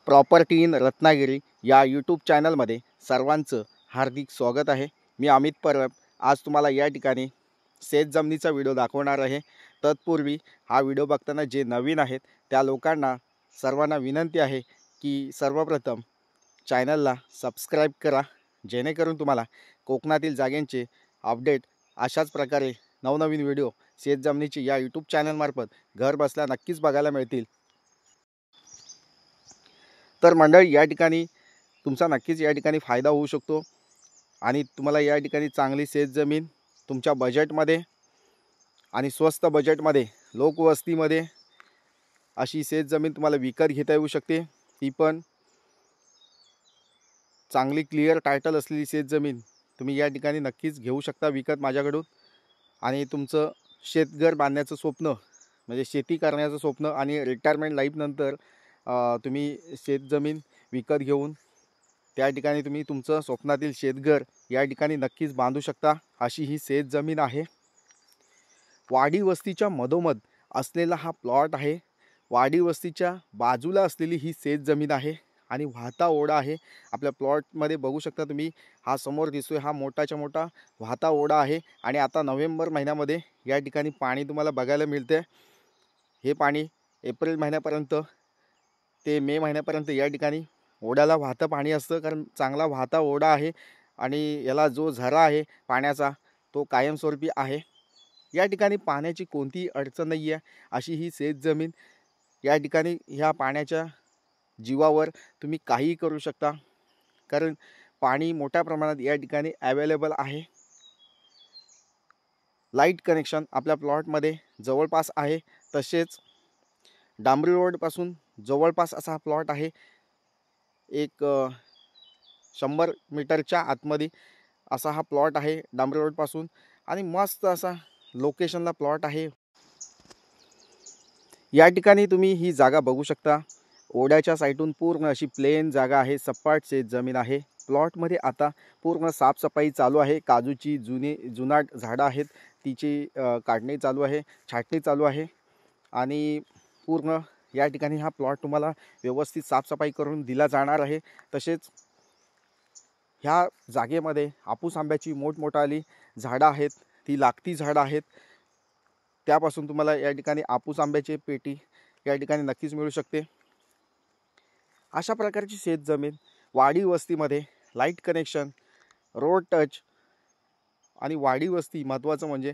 Property in Ratnagiri या YouTube चॅनलमध्ये सर्वांचं हार्दिक स्वागत आहे। मी अमित परब आज तुम्हाला या ठिकाणी शेत जमिनीचा व्हिडिओ दाखवणार आहे। तत्पूर्वी हा व्हिडिओ बघताना जे नवीन आहेत त्या लोकांना सर्वांना विनंती आहे की सर्वप्रथम चॅनलला सबस्क्राइब करा, जेणेकरून तुम्हाला कोकणातील जागांचे अपडेट अशाच प्रकारे नवनवीन व्हिडिओ शेत जमिनीची या यूट्यूब चॅनलमार्फत घर बसल्या नक्कीच बघायला मिळतील। तर मंडळी, या ठिकाणी तुमचा नक्कीच या ठिकाणी फायदा होऊ शकतो आणि तुम्हाला या ठिकाणी चांगली शेत जमीन तुमच्या बजेटमध्ये आणि स्वस्त बजेटमध्ये लोकवस्तीमध्ये अशी शेत जमीन तुम्हाला विकत घेता येऊ शकते। ती पण चांगली क्लिअर टायटल असलेली शेत जमीन तुम्ही या ठिकाणी नक्कीच घेऊ शकता विकत माझ्याकडून। आणि तुमचं शेतघर बांधण्याचं स्वप्न म्हणजे शेती करण्याचं स्वप्न आणि रिटायरमेंट लाईफ नंतर तुम्ही शेत जमीन विकत घेऊन त्या ठिकाणी तुम्ही तुमचं स्वप्नातील शेतघर या ठिकाणी नक्कीच बांधू शकता। अशी ही शेत जमीन आहे। वाडी वस्तीच्या मधोमध असलेला हा प्लॉट आहे। वाडी वस्तीच्या बाजूला असलेली ही शेत जमीन आहे आणि वाहता ओढा आहे। आपल्या प्लॉटमध्ये बघू शकता तुम्ही, हा समोर दिसतोय हा मोठाच्या मोठा वाहता ओढा आहे आणि आता नोव्हेंबर महिन्यामध्ये या ठिकाणी पाणी तुम्हाला बघायला मिळते। हे पाणी एप्रिल महिन्यापर्यंत ते मे महिन्यापर्यंत या ठिकाणी ओढ्याला वाहतं पाणी असतं, कारण चांगला वाहता ओढा आहे आणि याला जो झरा आहे पाण्याचा तो कायमस्वरूपी आहे। या ठिकाणी पाण्याची कोणतीही अडचण नाही आहे। अशी ही शेत जमीन या ठिकाणी ह्या पाण्याच्या जीवावर तुम्ही काहीही करू शकता, कारण पाणी मोठ्या प्रमाणात या ठिकाणी अवेलेबल आहे। लाईट कनेक्शन आपल्या प्लॉटमध्ये जवळपास आहे। तसेच डांबरी रोडपासून जवळपास असा प्लॉट आहे। एक 100 मीटरच्या आतमध्ये असा हा प्लॉट आहे डांबरी रोडपासून आणि मस्त असा लोकेशनला प्लॉट आहे। या ठिकाणी तुम्ही ही जागा बघू शकता। ओढ्याच्या साईडून पूर्ण अशी प्लेन जागा आहे, सपाट शेत जमीन आहे। प्लॉटमध्ये आता पूर्ण साफसफाई चालू आहे। काजूची जुनाट झाडं आहेत, तिची काढणी चालू आहे, छाटणी चालू आहे आणि पूर्ण या ठिकाणी हा प्लॉट तुम्हाला व्यवस्थित साफसफाई करून दिला जाणार आहे। तसेच ह्या जागेमध्ये हापूस आंब्याची मोठमोठाली झाडं आहेत, ती लागती झाडं आहेत, त्यापासून तुम्हाला या ठिकाणी हापूस आंब्याची पेटी या ठिकाणी नक्कीच मिळू शकते। अशा प्रकारची शेत जमीन वाडी वस्तीमध्ये लाईट कनेक्शन, रोड टच आणि वाडी वस्ती महत्त्वाचं म्हणजे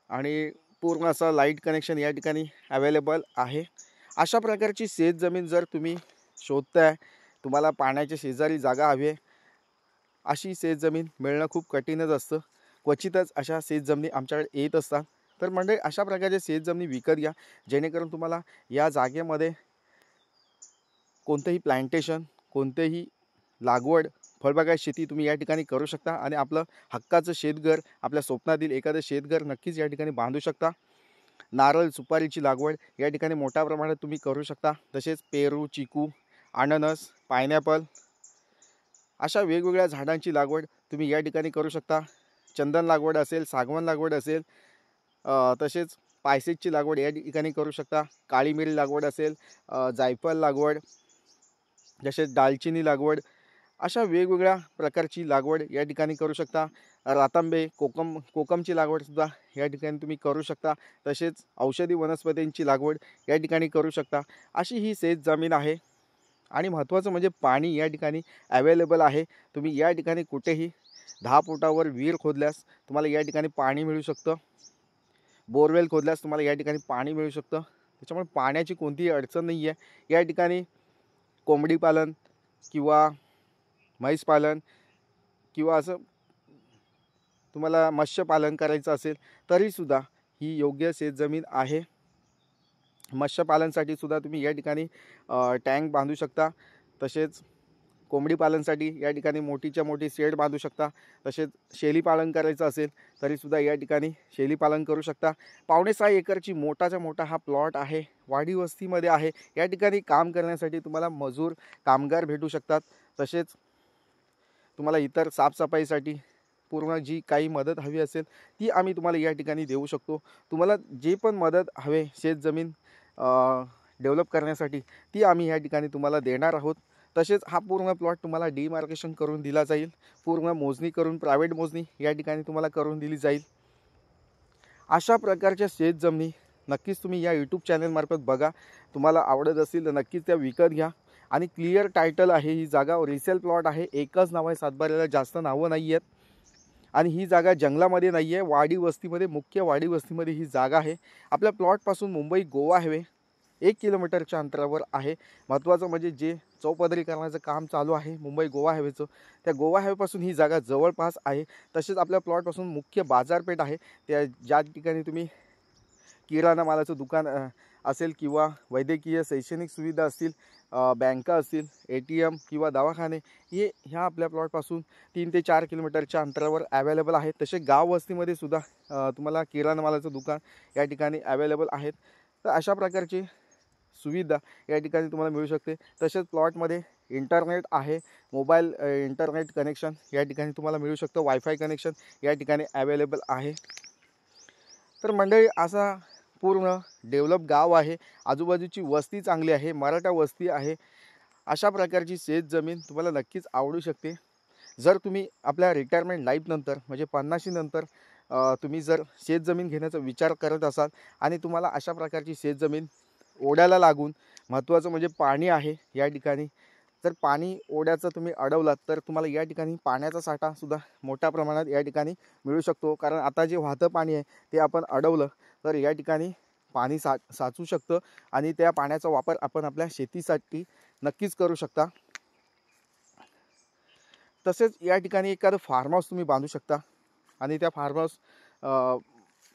आणि पूर्ण असं लाईट कनेक्शन या ठिकाणी अवेलेबल आहे। अशा प्रकारची शेत जमीन जर तुम्ही शोधताय, तुम्हाला पाण्याच्या शेजारी जागा हवी आहे, अशी शेत जमीन मिळणं खूप कठीणच असतं। क्वचितच अशा शेत जमिनी आमच्याकडे येत असतात। तर म्हणजे अशा प्रकारचे शेत जमिनी विकत घ्या, जेणेकरून तुम्हाला या जागेमध्ये कोणतेही प्लांटेशन, कोणतेही लागवड, फळबागायत शेती तुम्ही या ठिकाणी करू शकता आणि आपलं हक्काचं शेतघर, आपल्या स्वप्नातील एखादं शेतघर नक्कीच या ठिकाणी बांधू शकता। नारळ, सुपारीची लागवड या ठिकाणी मोठ्या प्रमाणात तुम्ही करू शकता। तसेच पेरू, चिकू, अननस, पायनॅपल अशा वेगवेगळ्या झाडांची लागवड तुम्ही या ठिकाणी करू शकता। चंदन लागवड असेल, सागवान लागवड असेल, तसेच पायसेची लागवड या ठिकाणी करू शकता। काळी मिरी लागवड असेल, जायफळ लागवड, तसेच दालचिनी लागवड, अशा वेगवेगळ्या प्रकारची लागवड या ठिकाणी करू शकता। रातांबे, कोकमची लागवडसुद्धा या ठिकाणी तुम्ही करू शकता। तसेच औषधी वनस्पतींची लागवड या ठिकाणी करू शकता। अशी ही शेत जमीन आहे आणि महत्त्वाचं म्हणजे पाणी या ठिकाणी अवेलेबल आहे। तुम्ही या ठिकाणी कुठेही 10 फुटावर विहीर खोदल्यास तुम्हाला या ठिकाणी पाणी मिळू शकतं, बोरवेल खोदल्यास तुम्हाला या ठिकाणी पाणी मिळू शकतं। त्याच्यामुळे पाण्याची कोणतीही अडचण नाही आहे। या ठिकाणी कोंबडी पालन किंवा म्हैस पालन किंवा असं तुम्हाला मत्स्यपालन करायचं असेल तरीसुद्धा ही योग्य शेत जमीन आहे। मत्स्यपालनसाठी सुद्धा तुम्ही या ठिकाणी टँक बांधू शकता। तसेच कोंबडी पालनसाठी या ठिकाणी मोठीच्या मोठी शेड बांधू शकता। तसेच शेळी पालन करायचं असेल तरीसुद्धा या ठिकाणी शेळी पालन करू शकता। 5.5 एकरची मोठाचा मोठा हा प्लॉट आहे, वाडी वस्तीमध्ये आहे। या ठिकाणी काम करण्यासाठी तुम्हाला मजूर, कामगार भेटू शकतात। तसेच तुम्हाला इतर साफसफाईसाठी पूर्ण जी काही मदत हवी असेल ती आम्ही तुम्हाला या ठिकाणी देऊ शकतो। तुम्हाला जे पण मदत हवे शेत जमीन डेव्हलप करण्यासाठी ती आम्ही या ठिकाणी तुम्हाला देणार आहोत. तसेच हा पूर्ण प्लॉट तुम्हाला डिमार्केशन करून दिला जाईल, पूर्ण मोजणी करून प्रायव्हेट मोजणी या ठिकाणी तुम्हाला करून दिली जाईल. अशा प्रकारच्या शेतजमिनी नक्कीच तुम्ही या यूट्यूब चॅनलमार्फत बघा. तुम्हाला आवडत असेल तर नक्कीच त्या विकत घ्या. आणि क्लिअर टायटल आहे, ही जागा रिसेल प्लॉट आहे, एकच नाव आहे सातबाऱ्याला, जास्त नावं नाही आहेत. आणि ही जागा जंगलामध्ये नाही आहे, वाडी वस्तीमध्ये, मुख्य वाडी वस्तीमध्ये ही जागा आहे. आपल्या प्लॉटपासून मुंबई गोवा हायवे 1 किलोमीटरच्या अंतरावर आहे. महत्त्वाचं म्हणजे जे चौपदरीकरणाचं काम चालू आहे मुंबई गोवा हायवेचं, त्या गोवा हायवेपासून ही जागा जवळपास आहे. तसेच आपल्या प्लॉटपासून मुख्य बाजारपेठ आहे, त्या ज्या ठिकाणी तुम्ही किराणा मालाचं दुकान असेल किंवा वैद्यकीय शैक्षणिक सुविधा असतील, बँका असतील, ATM किंवा दवाखाने हे ह्या आपल्या प्लॉटपासून 3 ते 4 किलोमीटरच्या अंतरावर अवेलेबल आहेत. तसे गाव वस्तीमध्ये सुद्धा तुम्हाला किराणा मालाचं दुकान या ठिकाणी अवेलेबल आहेत. तर अशा प्रकारची सुविधा या ठिकाणी तुम्हाला मिळू शकते. तसेच प्लॉटमध्ये इंटरनेट आहे, मोबाईल इंटरनेट कनेक्शन या ठिकाणी तुम्हाला मिळू शकतं, वायफाय कनेक्शन या ठिकाणी अवेलेबल आहे. तर मंडळी असा पूर्ण डेव्हलप गाव आहे, आजूबाजूची वस्ती चांगली आहे, मराठा वस्ती आहे. अशा प्रकारची शेतजमीन तुम्हाला नक्कीच आवडू शकते. जर तुम्ही आपल्या रिटायरमेंट लाईफनंतर म्हणजे 50शी नंतर तुम्ही जर शेतजमीन घेण्याचा विचार करत असाल आणि तुम्हाला अशा प्रकारची शेतजमीन ओढ्याला लागून, महत्त्वाचं म्हणजे पाणी आहे या ठिकाणी, जर पाणी ओढ्याचं तुम्ही अडवलात तर तुम्हाला या ठिकाणी पाण्याचा साठासुद्धा मोठ्या प्रमाणात या ठिकाणी मिळू शकतो. कारण आता जे वाहतं पाणी आहे ते आपण अडवलं तर या ठिकाणी पाणी साचू शकतं आणि त्या पाण्याचा वापर आपण आपल्या शेतीसाठी नक्कीच करू शकता. तसेच या ठिकाणी एखादं फार्म हाऊस तुम्ही बांधू शकता आणि त्या फार्म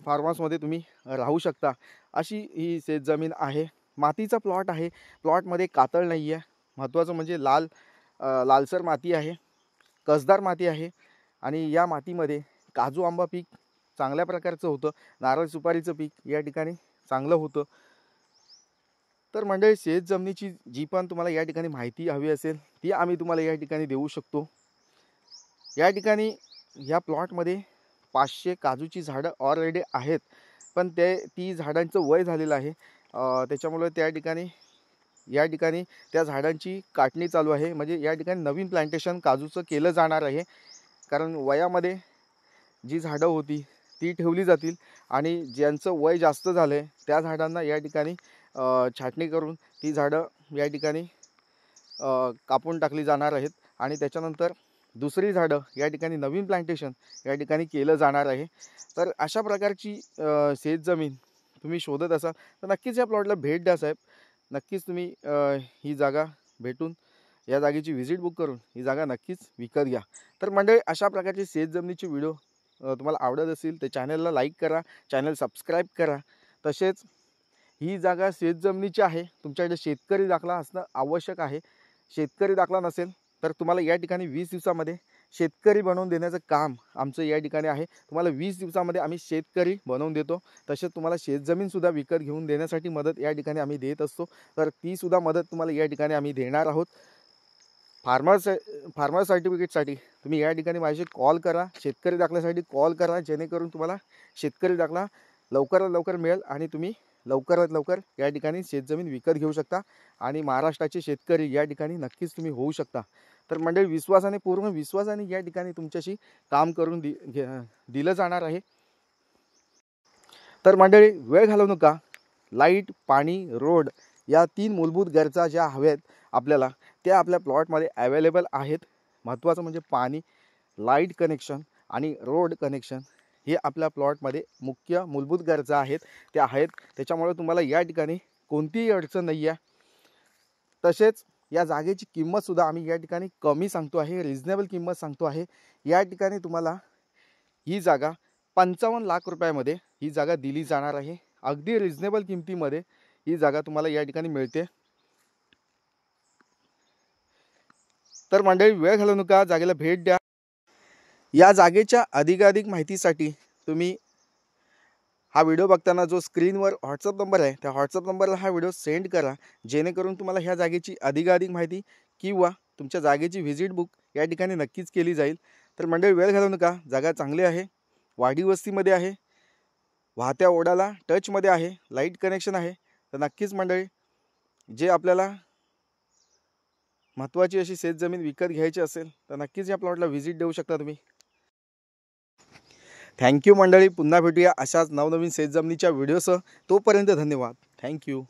हाऊसमध्ये तुम्ही राहू शकता. अशी ही शेतजमीन आहे. मातीचा प्लॉट आहे, प्लॉटमध्ये कातळ नाही आहे. महत्त्वाचं म्हणजे लालसर माती आहे, कसदार माती आहे आणि या मातीमध्ये काजू आंबा पीक चांगल्या प्रकारचं होतं, नारळ सुपारीचं पीक या ठिकाणी चांगलं होतं. तर मंडळी शेतजमिनीची जी पण तुम्हाला या ठिकाणी माहिती हवी असेल ती आम्ही तुम्हाला या ठिकाणी देऊ शकतो. या ठिकाणी या प्लॉटमध्ये 500 काजूची झाडं ऑलरेडी आहेत, पण ती झाडांचं वय झालेलं आहे. त्याच्यामुळे या ठिकाणी त्या झाडांची काटणी चालू आहे. म्हणजे या ठिकाणी नवीन प्लांटेशन काजूचं केलं जाणार आहे. कारण वयामध्ये जी झाडं होती ती ठेवली जातील आणि ज्यांचं वय जास्त झालं आहे त्या झाडांना या ठिकाणी छाटणी करून ती झाडं या ठिकाणी कापून टाकली जाणार आहेत आणि त्याच्यानंतर दुसरी झाडं या ठिकाणी नवीन प्लांटेशन या ठिकाणी केलं जाणार आहे. तर अशा प्रकारची शेतजमीन तुम्ही शोधत असाल तर नक्कीच या प्लॉटला भेट द्या साहेब. नक्कीच तुम्ही ही जागा भेटून या जागेची व्हिजिट बुक करून ही जागा नक्कीच विकत घ्या. तर मंडळी अशा प्रकारची शेतजमिनीची व्हिडिओ तुम्हाला आवडत असेल तर चॅनलला लाईक करा, चॅनल सबस्क्राईब करा. तसेच ही जागा शेतजमिनीची आहे, तुमच्याकडे शेतकरी दाखला असणं आवश्यक आहे. शेतकरी दाखला नसेल तर तुम्हाला या ठिकाणी 20 दिवसामध्ये शेतकरी बनवून देण्याचं काम आमचं या ठिकाणी आहे. तुम्हाला 20 दिवसामध्ये आम्ही शेतकरी बनवून देतो. तसेच तुम्हाला शेतजमीनसुद्धा विकत घेऊन देण्यासाठी मदत या ठिकाणी आम्ही देत असतो. तर तीसुद्धा मदत तुम्हाला या ठिकाणी आम्ही देणार आहोत. फार्मर सर्टिफिकेटसाठी तुम्ही या ठिकाणी माझ्याशी कॉल करा, शेतकरी दाखल्यासाठी कॉल करा, जेणेकरून तुम्हाला शेतकरी दाखला लवकरात लवकर मिळेल आणि तुम्ही लवकरात लवकर या ठिकाणी शेतजमीन विकत घेऊ शकता आणि महाराष्ट्राचे शेतकरी या ठिकाणी नक्कीच तुम्ही होऊ शकता. तर मंडळी पूर्ण विश्वासाने या ठिकाणी तुमच्याशी काम करून दिलं जाणार आहे. तर मंडळी वेळ घालवू नका. लाईट, पाणी, रोड या 3 मूलभूत गरजा ज्या हव्यात आपल्याला त्या आपल्या प्लॉटमध्ये अवेलेबल आहेत. महत्त्वाचं म्हणजे पाणी, लाईट कनेक्शन आणि रोड कनेक्शन हे आपल्या प्लॉटमध्ये मुख्य मूलभूत गरजा आहेत, त्या आहेत. त्याच्यामुळे तुम्हाला या ठिकाणी कोणतीही अडचण नाही आहे. तसेच या जागेची किंमतसुद्धा आम्ही या ठिकाणी कमी सांगतो आहे, रिजनेबल किंमत सांगतो आहे. या ठिकाणी तुम्हाला ही जागा 55 लाख रुपयामध्ये ही जागा दिली जाणार आहे. अगदी रिजनेबल किमतीमध्ये ही जागा तुम्हाला या ठिकाणी मिळते. तर मंडळी वेळ घालवू नका, जागेला भेट द्या. या जागेच्या अधिकाधिक माहितीसाठी तुम्ही हा व्हिडिओ बघताना जो स्क्रीनवर व्हॉट्सअप नंबर आहे त्या व्हॉट्सअप नंबरला हा व्हिडिओ सेंड करा, जेणेकरून तुम्हाला ह्या जागेची अधिकाधिक माहिती किंवा तुमच्या जागेची व्हिजिट बुक या ठिकाणी नक्कीच केली जाईल. तर मंडळी वेळ घालवू नका, जागा चांगली आहे, वाडी वस्तीमध्ये आहे, वाहत्या ओढ्याला टचमध्ये आहे, लाईट कनेक्शन आहे. तर नक्कीच मंडळी जे आपल्याला महत्त्वाची अशी शेतजमीन विकत घ्यायची असेल तर नक्कीच या प्लॉटला व्हिजिट देऊ शकता तुम्ही. थँक्यू मंडळी. पुन्हा भेटूया अशाच नवनवीन शेतजमिनीच्या व्हिडिओसह. तोपर्यंत धन्यवाद. थँक्यू.